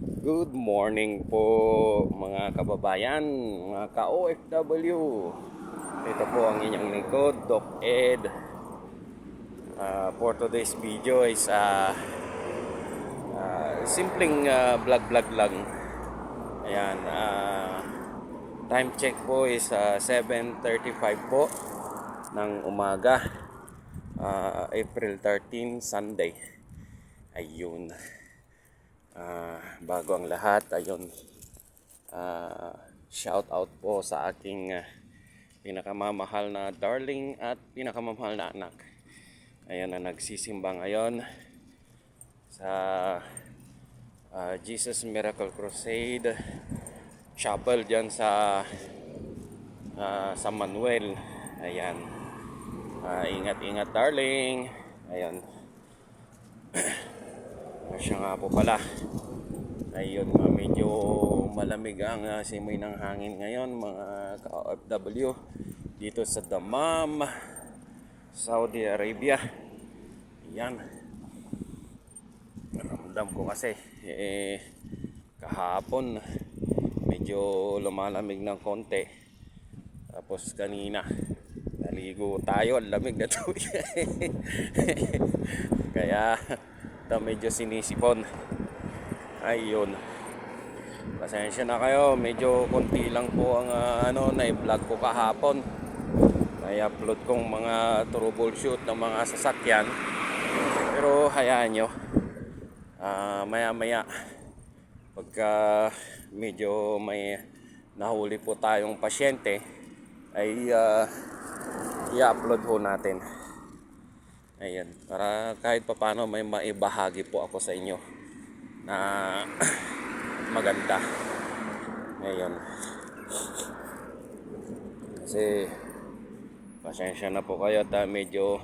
Good morning po mga kababayan, mga ka-OFW. Ito po ang inyong lingkod, Doc Ed. For today's video is simpleng vlog lang. Ayan, time check po is 7:35 po ng umaga, April 13, Sunday. Ayun. Bago ang lahat, ayun, shout out po sa aking pinakamamahal na darling at pinakamamahal na anak. Ayun na nagsisimba ngayon sa Jesus Miracle Crusade Chapel dyan sa Manuel. Ayan, ingat-ingat darling. Ayan, siya nga po pala. Ayun, medyo malamig ang simoy ng hangin ngayon mga ka-OFW dito sa Dammam, Saudi Arabia. Yan, ramdam ko kasi kahapon medyo lumalamig ng konti, tapos kanina naligo tayo, ang lamig na tubig. Kaya medyo sinisipon. Ayun, pasensya na kayo, medyo konti lang po ang na-vlog ko kahapon. May-upload kong mga troubleshoot ng mga sasakyan, pero hayaan nyo, maya maya pagka medyo may nahuli po tayong pasyente ay i-upload po natin. Ayan, para kahit papano may maibahagi po ako sa inyo na maganda. Ngayon, kasi pasensya na po kayo at medyo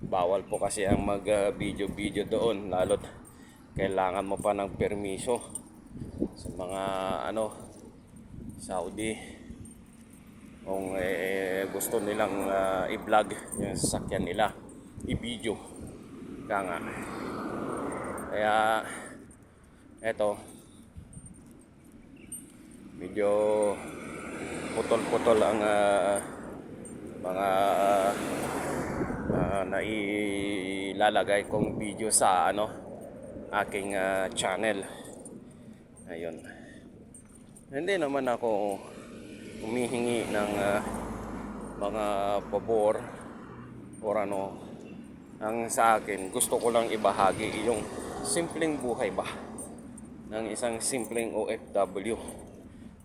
bawal po kasi ang mag video doon, lalo't kailangan mo pa ng permiso sa mga Saudi kung gusto nilang i-vlog yung sasakyan nila, i-video nga. Kaya eto, medyo putol-putol ang mga nailalagay kong video sa aking channel. Ayun, hindi naman ako humihingi ng mga pabor or ang sa akin, gusto ko lang ibahagi yung simpleng buhay ba ng isang simpleng OFW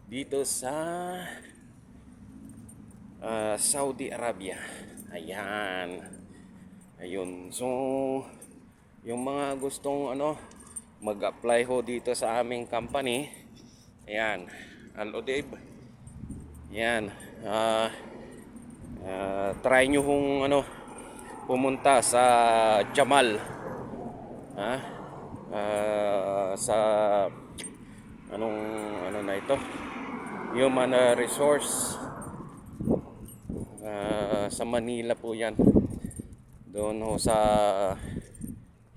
dito sa Saudi Arabia. Ayan. Ayun. So, yung mga gustong mag-apply ho dito sa aming company, ayan, Al-Udaib. Ayan. Try nyo hong pumunta sa Jamal. Sa na ito, Human Resource, sa Manila po yan, doon ho sa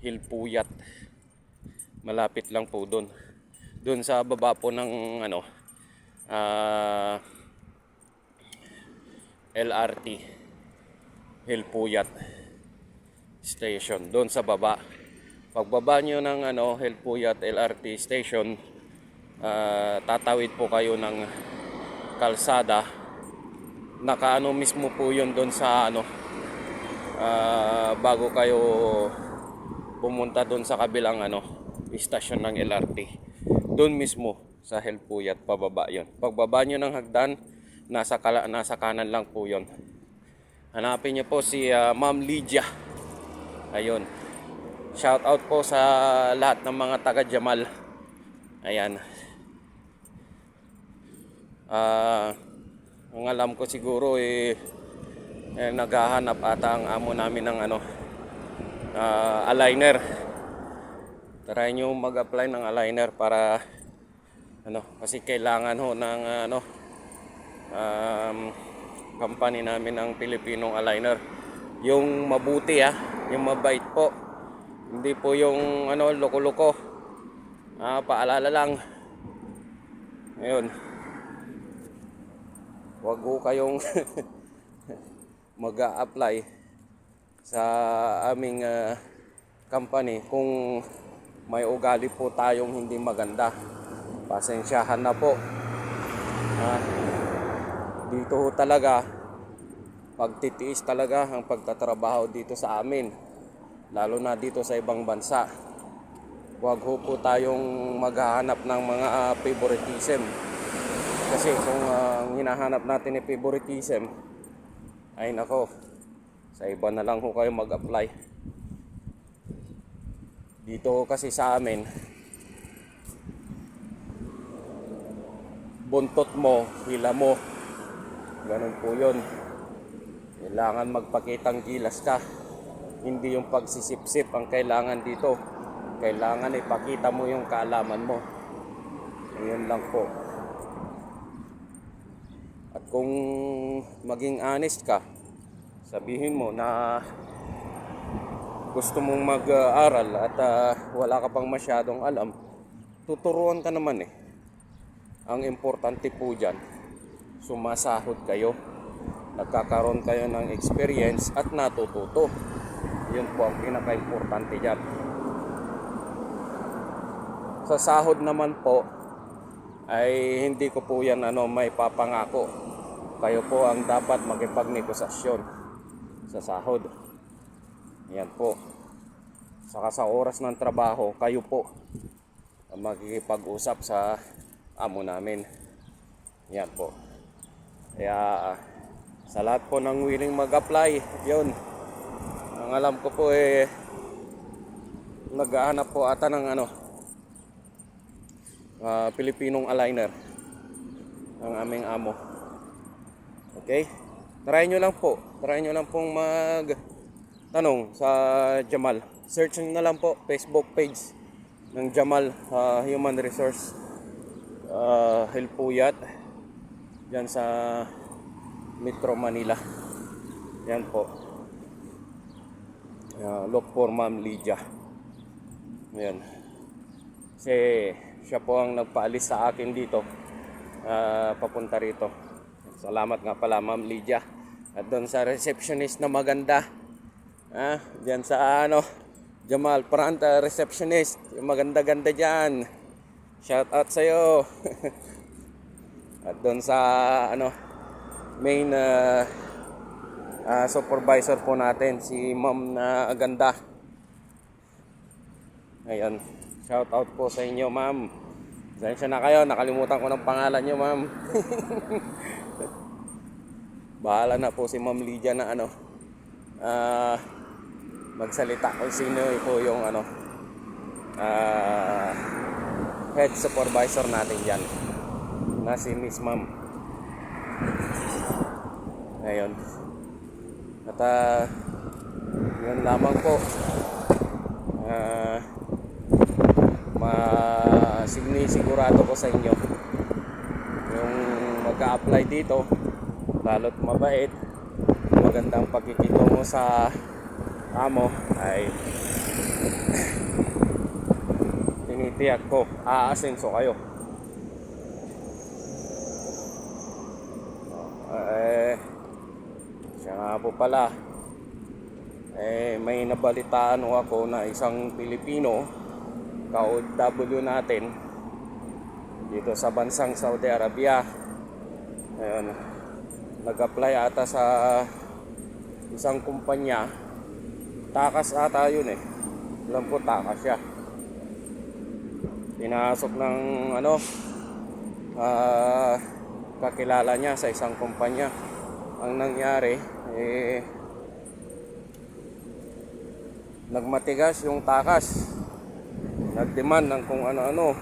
Hilpuyat, malapit lang po doon sa baba po ng LRT Hilpuyat Station, doon sa baba. Pagbaba nyo ng Hilpuyat LRT Station, tatawid po kayo ng kalsada, nakaano mismo po yun doon sa bago kayo pumunta doon sa kabilang istasyon ng LRT, doon mismo sa Hilpuyat, pababa yun. Pagbaba nyo ng hagdan, nasa kanan lang po yun. Hanapin nyo po si Ma'am Lydia. Ayun, shout out po sa lahat ng mga taga Jamal. Ayan, ang alam ko siguro naghahanap ata ang amo namin ng aligner. Try nyo mag-apply ng aligner para kasi kailangan ho ng company namin ng Pilipinong aligner, yung mabuti yung mabait po, hindi po yung loko-loko. Paalala lang, ngayon, wag ho kayong mag-a-apply sa aming company kung may ugali po tayong hindi maganda. Pasensyahan na po. Dito ho talaga, pagtitiis talaga ang pagtatrabaho dito sa amin, lalo na dito sa ibang bansa. Huwag ho po tayong maghahanap ng mga favoritism. Kasi kung hinahanap natin ni favoritism, ay nako, sa iba na lang ho kayo mag-apply. Dito kasi sa amin, buntot mo, hila mo. Ganun po yun. Kailangan magpakitang gilas ka. Hindi yung pagsisip-sip ang kailangan dito. Kailangan ipakita mo yung kaalaman mo. Ayun lang po. At kung maging honest ka, sabihin mo na gusto mong mag-aral at wala ka pang masyadong alam, tuturuan ka naman eh. Ang importante po dyan, sumasahod kayo, nagkakaroon kayo ng experience at natututo. Yun po ang pinaka-importante dyan. Sa sahod naman po ay hindi ko po yan may papangako. Kayo po ang dapat makipagnegosasyon sa sahod. Yan po. Saka sa oras ng trabaho, kayo po ang makikipag-usap sa amo namin. Yan po. Kaya sa lahat po ng willing mag-apply, yun, ang alam ko po naghahanap po ata ng Pilipinong aligner ang aming amo. Okay? Try nyo lang po. Try nyo lang pong tanong sa Jamal. Search nyo na lang po Facebook page ng Jamal Human Resource Helpuyat dyan sa Metro Manila. Yan po. Look for Ma'am Lydia. Yan. Kasi siya po ang nagpaalis sa akin dito papunta rito. Salamat nga pala Ma'am Lydia. At doon sa receptionist na maganda, dyan sa Jamal Front receptionist, yung maganda-ganda dyan, shout out sa'yo. At doon sa main supervisor po natin, si Ma'am na ganda. Ayan, shout out po sa inyo Ma'am. Pasensya na kayo, nakalimutan ko ng pangalan nyo Ma'am. Bahala na po si Ma'am Lydia na magsalita kung sino po yung head supervisor natin dyan, na si Miss Ma'am. Ayun. At yun lamang po. Sigurado ko sa inyo, yung mag-a-apply dito, lalo't mabait, magandang pagkikitungo sa amo, ay tinitiyak ko aasenso kayo. Siya nga po pala, may nabalitaan ako na isang Pilipino, ka-OFW natin dito sa bansang Saudi Arabia. Ayun, nag-apply ata sa isang kumpanya, takas ata yun alam ko takas siya. Pinasok ng kakilala niya sa isang kumpanya. Ang nangyari nagmatigas yung takas, nagdemand ng kung ano-ano.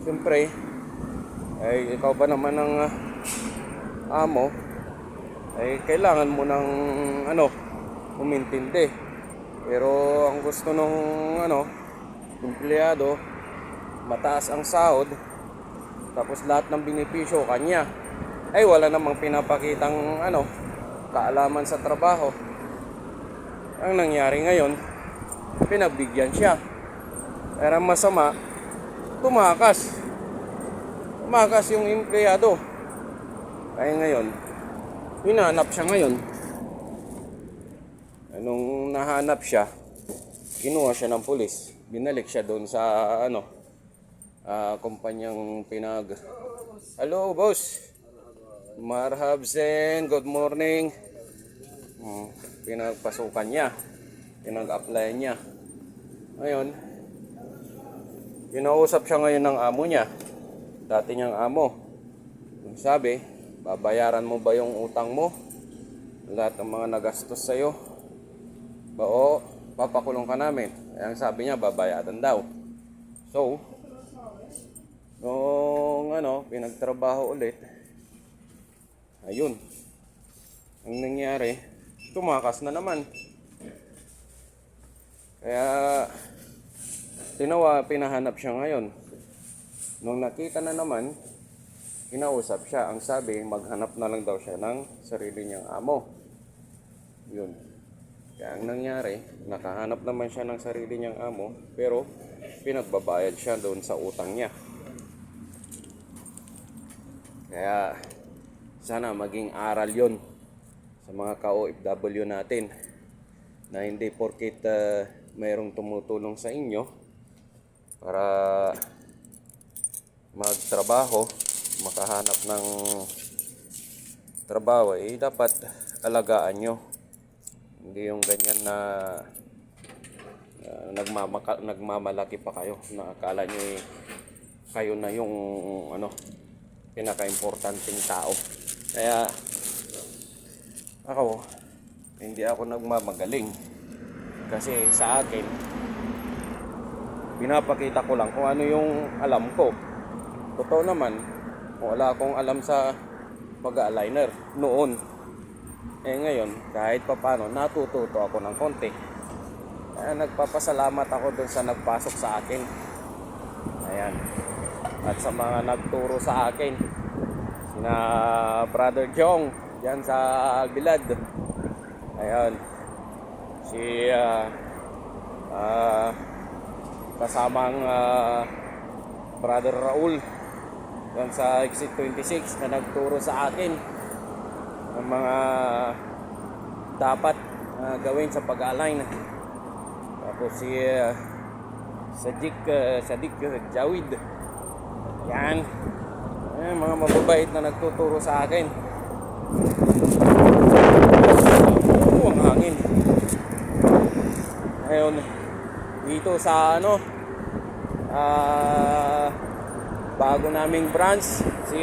Siyempre ikaw ba naman ang amo, kailangan mo ng umintindi. Pero ang gusto nung empleyado, mataas ang sahod, tapos lahat ng benepisyo kanya, wala namang pinapakitang kaalaman sa trabaho. Ang nangyari ngayon, pinagbigyan siya. Pero masama, tumakas. Tumakas yung empleyado. Kaya ngayon, hinahanap siya ngayon. Nung nahanap siya, kinuha siya ng pulis. Binalik siya doon sa kumpanyang Hello, boss. Marhab Sen, good morning. Pinagpasukan niya. Pinag-apply niya. Ngayon, kinausap siya ngayon ng amo niya. Dati niyang amo. Sabi, babayaran mo ba yung utang mo? Lahat ng mga nagastos sa'yo? Oo, papakulong ka namin. Ang sabi niya, babayaran daw. So, nung pinagtrabaho ulit, ayun, ang nangyari, tumakas na naman. Kaya, pinahanap siya ngayon. Nung nakita na naman, kinausap siya. Ang sabi, maghanap na lang daw siya ng sarili niyang amo. Yun. Kaya ang nangyari, nakahanap naman siya ng sarili niyang amo, pero pinagbabayad siya doon sa utang niya. Kaya, sana maging aral yon sa mga ka-OFW natin, na hindi porket mayroong tumutulong sa inyo para magtrabaho, makahanap ng trabaho, dapat alagaan nyo. Hindi yung ganyan na nagmamalaki pa kayo, na akala nyo kayo na yung pinaka-importanting tao. Kaya ako, hindi ako nagmamagaling, kasi sa akin, pinapakita ko lang kung ano yung alam ko. Totoo naman, wala akong alam sa pag-aligner noon. Ngayon, kahit papano, natututo ako ng konti. Kaya nagpapasalamat ako dun sa nagpasok sa akin. Ayan. At sa mga nagturo sa akin, sina Brother Jong dyan sa Albilad. Ayan. Si kasamang Brother Raul dyan sa Exit 26 na nagturo sa akin ng mga dapat gawin sa pag-align. Tapos si Sadik Jawid. Yan. Mga mababait na nagtuturo sa akin. Ang hangin. Ngayon, dito sa bago naming branch, si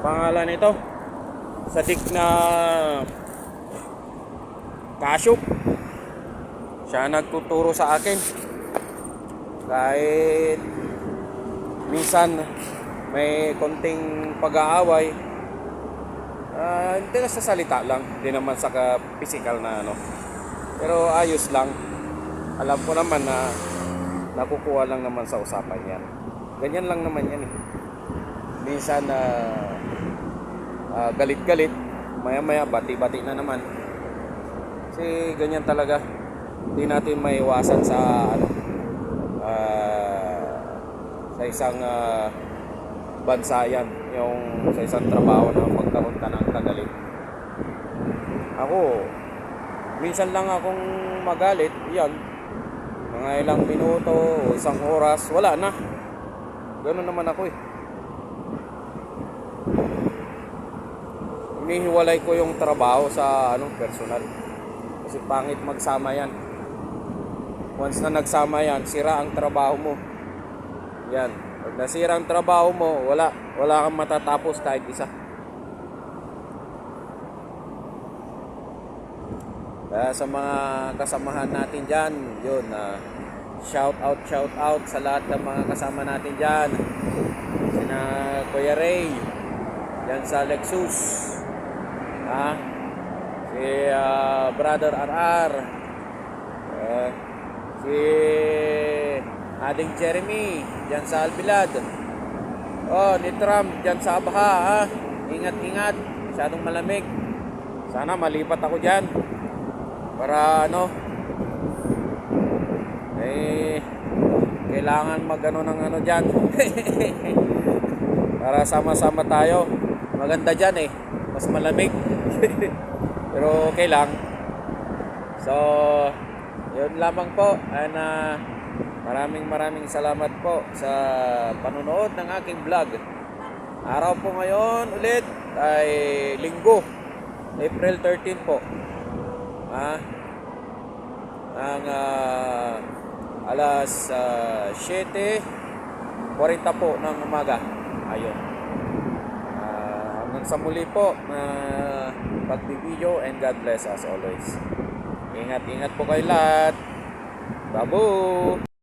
pangalan nito, Sadik na Kasyop. Siya nagtuturo sa akin. Kahit minsan may konting pag-aaway, hindi na sa salita lang, hindi naman sa physical na pero ayos lang. Alam ko naman na nakukuha lang naman sa usapan yan. Ganyan lang naman yan. Minsan galit-galit, maya-maya bati-bati na naman. Kasi ganyan talaga. Hindi natin maiwasan sa sa isang bansa yan, yung sa isang trabaho na magkaroon ka ng kagalit. Ako, minsan lang akong magalit, yan, mga ilang minuto o isang oras, wala na. Ganoon naman ako eh. Inihiwalay ko yung trabaho sa personal. Kasi pangit magsama yan. Once na nagsama yan, sira ang trabaho mo. Yan. Pag nasira ang trabaho mo, wala kang matatapos kahit isa. Kaya sa mga kasamahan natin dyan, yun, shout out sa lahat ng mga kasama natin dyan. Sina Kuya Ray, dyan sa Lexus. Si Brother RR, si Ading Jeremy dyan sa Albilad, ni Trump dyan sa Abaha. Ingat, masyadong malamig. Sana malipat ako dyan para kailangan magano ng ano dyan. Para sama-sama tayo. Maganda dyan eh. Mas malamig. Pero okay lang. So, yun lamang po. And maraming salamat po sa panonood ng aking vlog. Araw po ngayon ulit ay Linggo, April 13 po. Ang alas 7:40 po ng umaga. Ayun. Hanggang sa muli po na pagbibideo, and God bless as always. Ingat po kayo lahat. Babu!